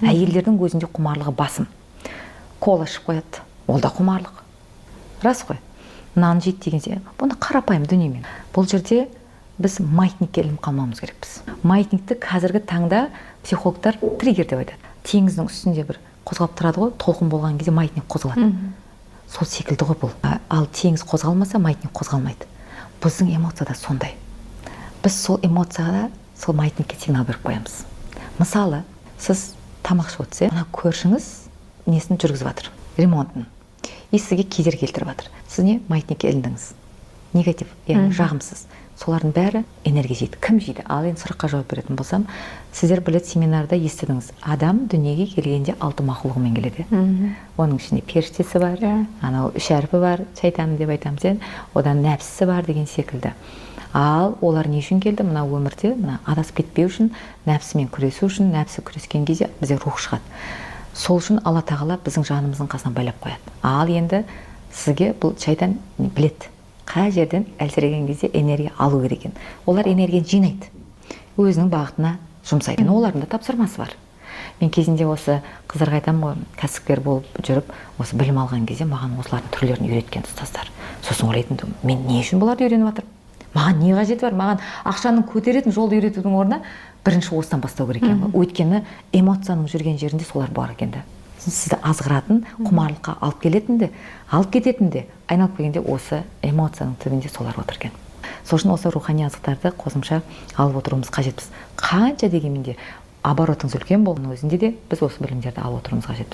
Әйелдердің өзінде құмарлығы басым. Кола ішіп қояды, ол да құмарлық. Рас қой. Нан жейді дегенде, бұны қарапайым дүниемен. Бұл жерде біз маятникке ілініп қалмауымыз керекпіз. Маятникті қазіргі таңда психологтар триггер деп айтады. Теңіздің үстінде бір қозғалып тұрады ғой, толқын болған кезде маятник қозғалады. Сол секілді ғой бұл. Ал теңіз қозғалмаса, маятник қозғалмайды. Біздің эмоцияда сондай. Біз сол эмоцияда сол маятникке сигнал беріп қоямыз. Мысалы, сіз тамақ ішіп отырсыз, ана көршіңіз несін жүргізіп жатыр, ремонтын. И сізге кедергі келтіріп жатыр. Сіз не маятникке іліндіңіз. Негатив, яғни жағымсыз. Солардың бәрі энергия жейді. Кім жейді? Ал енді сұраққа жауап беретін болсам, сіздер білет семинарда естідіңіз. Адам дүниеге келгенде 6 мақұлығымен келеді. Оның ішінде періштесі бар, анау шәрпі бар, шайтан деп айтамыз, одан нәпсісі бар деген секілді. Ал олар не үшін келді? Мына өмірде, мына адасып кетпеу үшін, нәпсімен күресу үшін, нәпсі күрескен кезде бізде рух шығады. Сол үшін Алла тағала біздің жанымыздың қасына байлап қояды. Ал енді сізге бұл шайтан білет. Қай жерден әлсіреген кезде энергия алу керек екен. Олар энергияны жинайды, өзінің бағытына жұмсайды. Олардың да тапсырмасы бар. Мен кезінде осы қыздарға айтамын ғой, кәсіпкер болып жүріп, осы білім алған кезде маған осылардың түрлерін үйреткен ұстаздар. Сосын ойлайтынмын, мен не үшін бұларды үйреніп жатырмын? Маған не қажеті бар? Маған ақшаның көтеретін жолды үйретудің орнына бірінші осыдан бастау керек екен. Өйткені эмоцияның жүрген жерінде солар бар екен. Сізді азғыратын, құмарлыққа алып келетін де, алып кететін де, айналып келгенде осы эмоцияның түбінде солар отыр екен. Сол үшін осы рухани азықтарды қосымша алып отыруымыз қажетпіз. Қанша дегенмен де оборотыңыз үлкен болғанның өзінде де біз осы білімдерді алып отыруымыз қажетпіз.